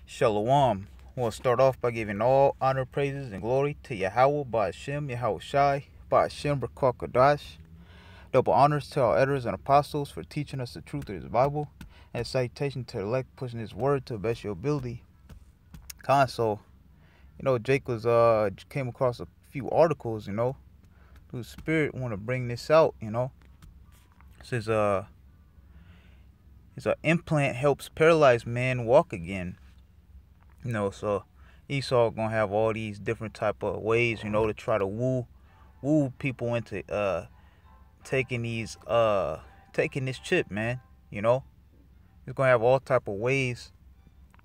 Shalom. We'll start off by giving all honor, praises, and glory to Yahweh, Ba'ashem, Yahweh Shai, Ba'ashem, B'Kakadash. Double honors to our elders and apostles for teaching us the truth of His Bible, and salutation to the elect, pushing His word to the best of your ability. So, Jake came across a few articles, through the Spirit, want to bring this out, It says, an implant helps paralyzed man walk again. So Esau gonna have all these different type of ways, to try to woo people into taking this chip, man. He's gonna have all type of ways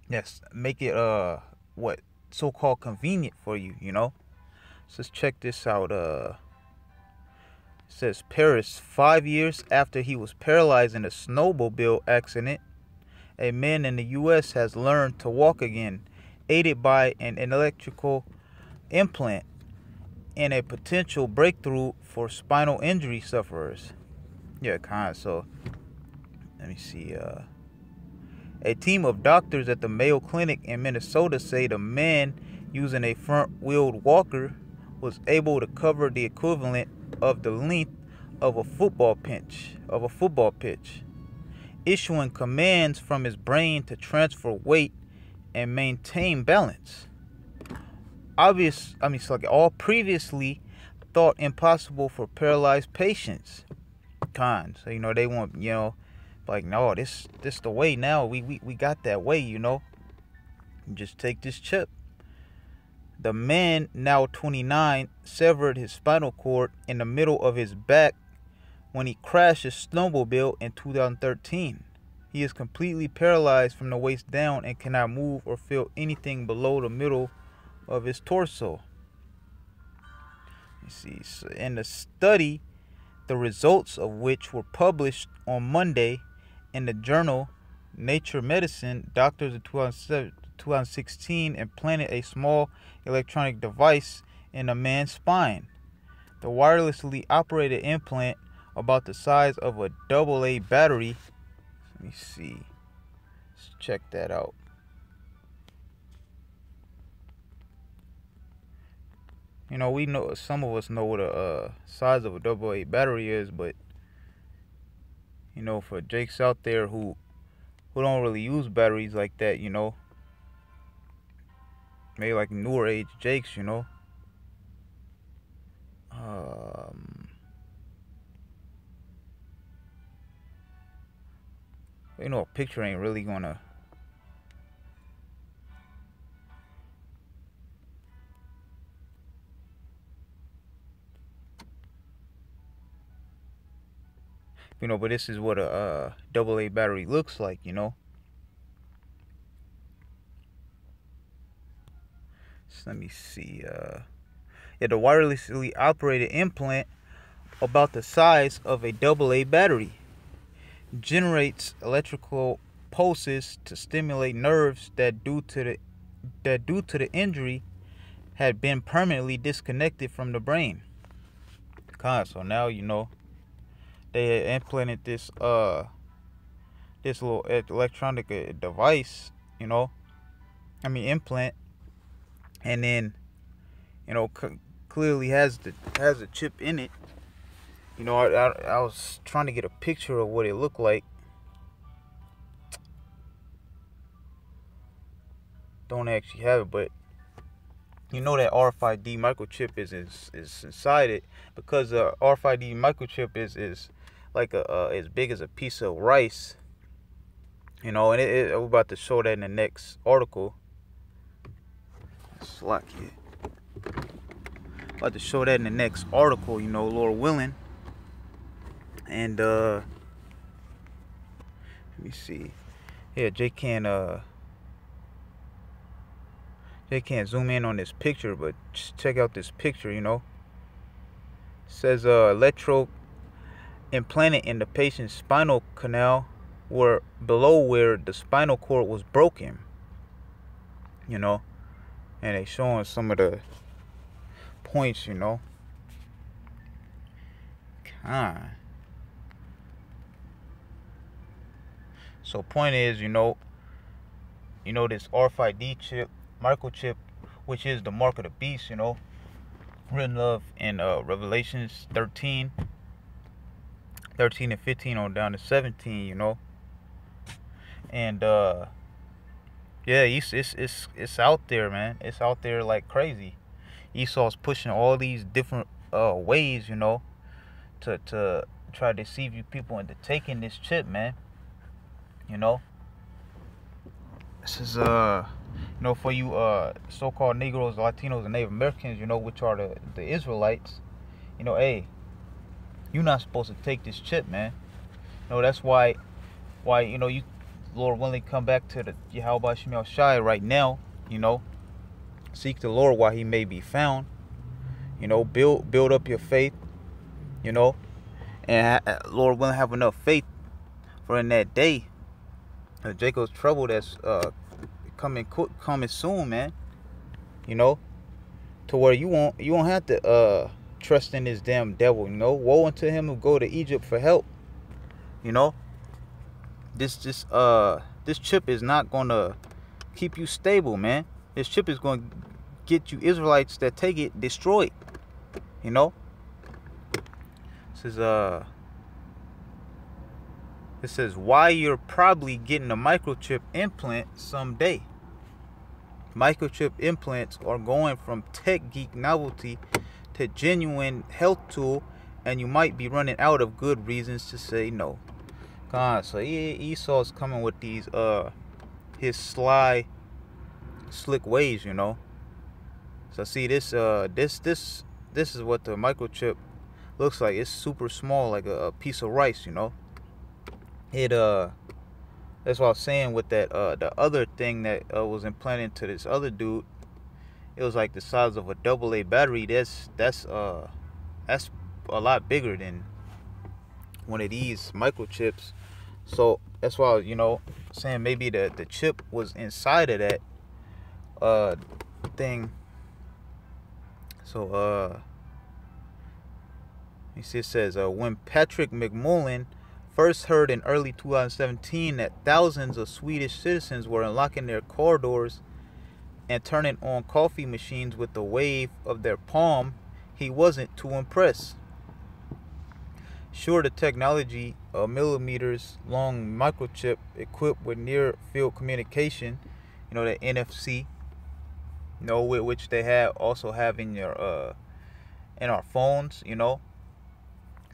that's make it what so-called convenient for you, So let's check this out. It says Paris, 5 years after he was paralyzed in a snowmobile accident, a man in the U.S. has learned to walk again, aided by an electrical implant and a potential breakthrough for spinal injury sufferers. So let me see. A team of doctors at the Mayo Clinic in Minnesota say the man using a front-wheeled walker was able to cover the equivalent of the length of a football pitch, issuing commands from his brain to transfer weight and maintain balance. All previously thought impossible for paralyzed patients. So they want, no, this the way now. We got that way, You just take this chip. The man, now 29, severed his spinal cord in the middle of his back when he crashed his snowmobile in 2013. He is completely paralyzed from the waist down and cannot move or feel anything below the middle of his torso. So in the study, the results of which were published on Monday in the journal Nature Medicine, doctors in 2016 implanted a small electronic device in a man's spine. The wirelessly operated implant, about the size of a AA battery. Let me see. Let's check that out. We know, some of us know what a size of a AA battery is, but for Jakes out there who don't really use batteries like that, maybe like newer age Jakes, a picture ain't really gonna but this is what a AA battery looks like, So let me see. The wirelessly operated implant, about the size of a AA battery, generates electrical pulses to stimulate nerves that due to the injury had been permanently disconnected from the brain. So now they implanted this little electronic device, implant, and then clearly has a chip in it. I was trying to get a picture of what it looked like. Don't actually have it, but that RFID microchip is inside it, because the RFID microchip is like as big as a piece of rice. And we're about to show that in the next article. Slack here. About to show that in the next article, Lord willing. And let me see. Yeah, Jay can't zoom in on this picture, but just check out this picture, It says electrode implanted in the patient's spinal canal were below where the spinal cord was broken. And they showing some of the points, So point is, you know, this RFID chip, microchip, which is the mark of the beast, you know, written of in Revelations 13 and 15 on down to 17, you know. And yeah, it's out there, man. It's out there like crazy. Esau's pushing all these different ways, you know, to try to deceive you people into taking this chip, man. You know, this is you know, for you so-called Negroes, Latinos, and Native Americans, you know, which are the Israelites. You know, hey, you're not supposed to take this chip, man. You know, that's why you know, you, Lord willing, come back to the Yahweh Shemel Shai right now. You know, seek the Lord while He may be found. You know, build up your faith. You know, and Lord willing, have enough faith for in that day, Jacob's trouble that's coming soon, man. You know, to where you won't have to trust in this damn devil. You know, woe unto him who go to Egypt for help. You know, this chip is not gonna keep you stable, man. This chip is gonna get you Israelites that take it destroyed. You know, this is it says why you're probably getting a microchip implant someday. Microchip implants are going from tech geek novelty to genuine health tool, and you might be running out of good reasons to say no. God, so Esau's coming with these his sly, slick ways, you know. So see this this is what the microchip looks like. It's super small, like a piece of rice, you know. It that's what I was saying with that the other thing that was implanted into this other dude. It was like the size of a AA battery. That's a lot bigger than one of these microchips. So that's why I was, you know, saying maybe the chip was inside of that thing. So you see, it says when Patrick McMullen first heard in early 2017 that thousands of Swedish citizens were unlocking their car doors and turning on coffee machines with the wave of their palm, he wasn't too impressed. Sure, the technology, a millimeters long microchip equipped with near field communication, you know, the NFC, you know, which they also have in your in our phones, you know.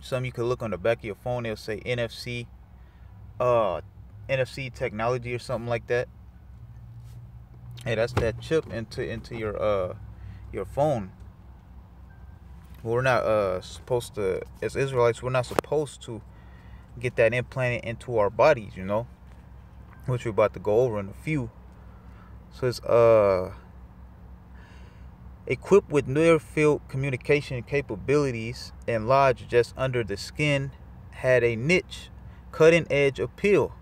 Some you could look on the back of your phone, they'll say NFC technology or something like that. Hey, that's that chip into your phone. We're not supposed to, as Israelites, we're not supposed to get that implanted into our bodies, you know, which we're about to go over in a few. So it's equipped with near field communication capabilities and lodged just under the skin, had a niche, cutting edge appeal.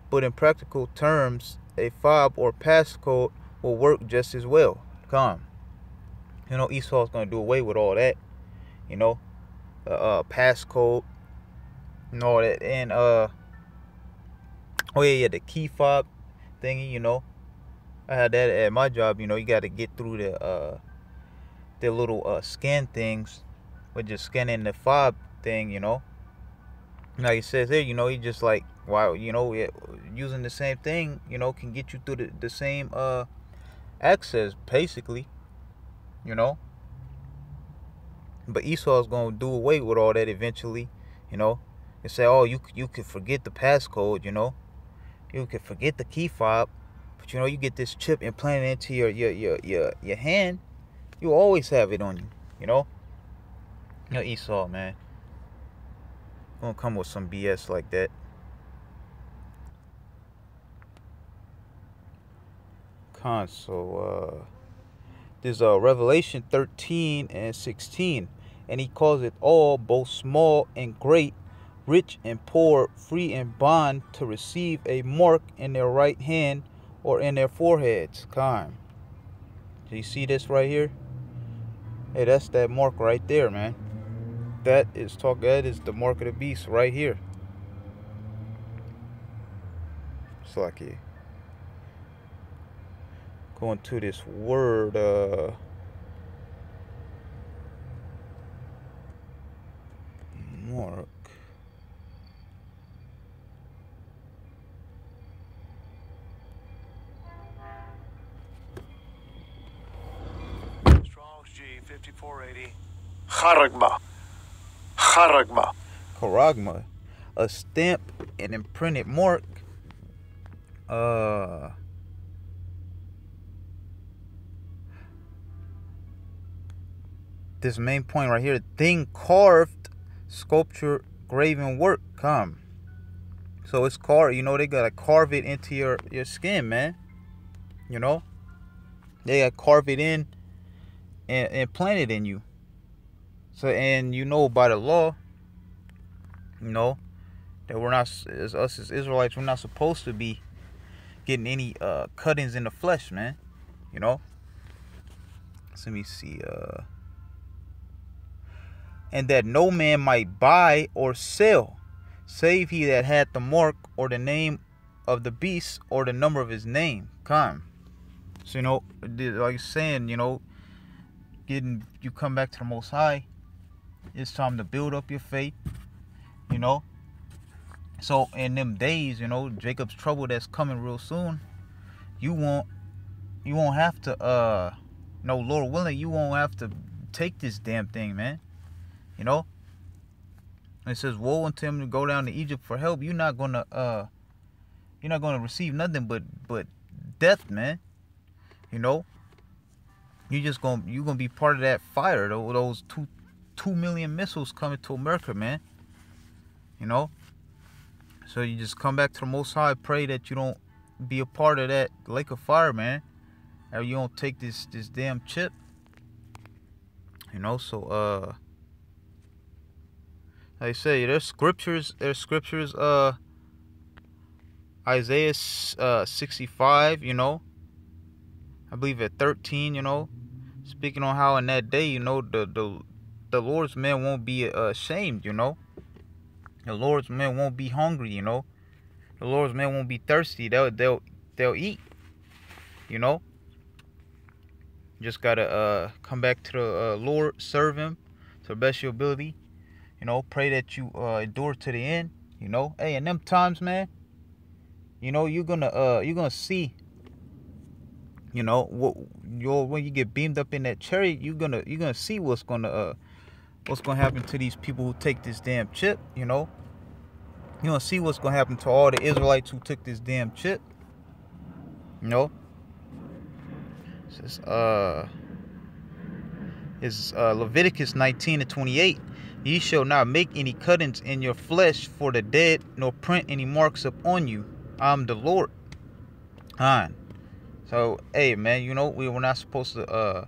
But in practical terms, a fob or passcode will work just as well. You know, Esau's going to do away with all that. You know, passcode and all that. And, oh yeah, the key fob thingy, you know. I had that at my job, you know. You got to get through the little scan things with just scanning the fob thing, you know. Like it says here, you know, you just like, wow, you know, using the same thing, you know, can get you through the same access, basically, you know. But Esau's gonna do away with all that eventually, you know. And say, oh, you could forget the passcode, you know. You could forget the key fob, but you know, you get this chip implanted into your hand. You always have it on you, you know. You know, Esau, man, gonna come with some BS like that. So there's Revelation 13 and 16, and he calls it all, both small and great, rich and poor, free and bond, to receive a mark in their right hand or in their foreheads. Do you see this right here? Hey, that's that mark right there, man. That is the mark of the beast right here. It's like it. Going to this word, mark. Strong's G 5480. Charagma. Charagma. A stamp and imprinted mark. This main point right here, thing carved, sculpture, graven work. Come. So it's carved, you know, they gotta carve it into your skin, man. You know? They gotta carve it in and plant it in you. So, and you know, by the law, you know, that we're not, as us as Israelites, we're not supposed to be getting any cuttings in the flesh, man. You know? So let me see, and that no man might buy or sell, save he that had the mark or the name of the beast or the number of his name. Come. So, you know, like saying, you know, you come back to the Most High. It's time to build up your faith, you know. So in them days, you know, Jacob's trouble that's coming real soon, you won't have to, no, Lord willing, you won't have to take this damn thing, man. You know, it says, "Woe unto him to go down to Egypt for help." You're not gonna receive nothing but death, man. You know, you're gonna be part of that fire. Those 2 million missiles coming to America, man. You know, so you just come back to the Most High, pray that you don't be a part of that lake of fire, man. Or you don't take this damn chip. You know, so like I say, there's scriptures, Isaiah 65, you know, I believe at 13, you know, speaking on how in that day, you know, the Lord's men won't be ashamed, you know. The Lord's men won't be hungry, you know. The Lord's men won't be thirsty. They'll eat, you know. Just gotta come back to the Lord, serve Him to the best of your ability. You know, pray that you endure to the end. You know, hey, in them times, man, you know, you're gonna see. You know, when you get beamed up in that chariot, you're gonna see what's gonna happen to these people who take this damn chip. You know, you're gonna see what's gonna happen to all the Israelites who took this damn chip. You know, it's Leviticus 19:28. Ye shall not make any cuttings in your flesh for the dead, nor print any marks upon you. I'm the Lord. So, hey, man, you know, we're not supposed to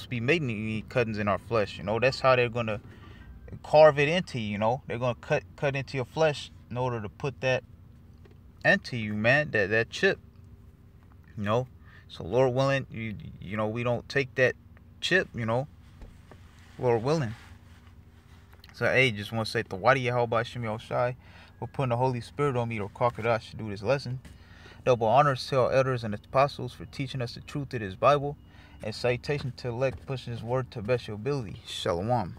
be making any cuttings in our flesh. You know, that's how they're gonna carve it into you. You know, they're gonna cut into your flesh in order to put that into you, man. That chip. You know, so Lord willing, you know, we don't take that chip. You know, Lord willing. So, hey, just want to say, Tawadi Yahweh Shemi Oshai, for putting the Holy Spirit on me to Kakadash to do this lesson. Double honors to our elders and apostles for teaching us the truth of this Bible. And citation to elect pushing His word to best your ability. Shalom.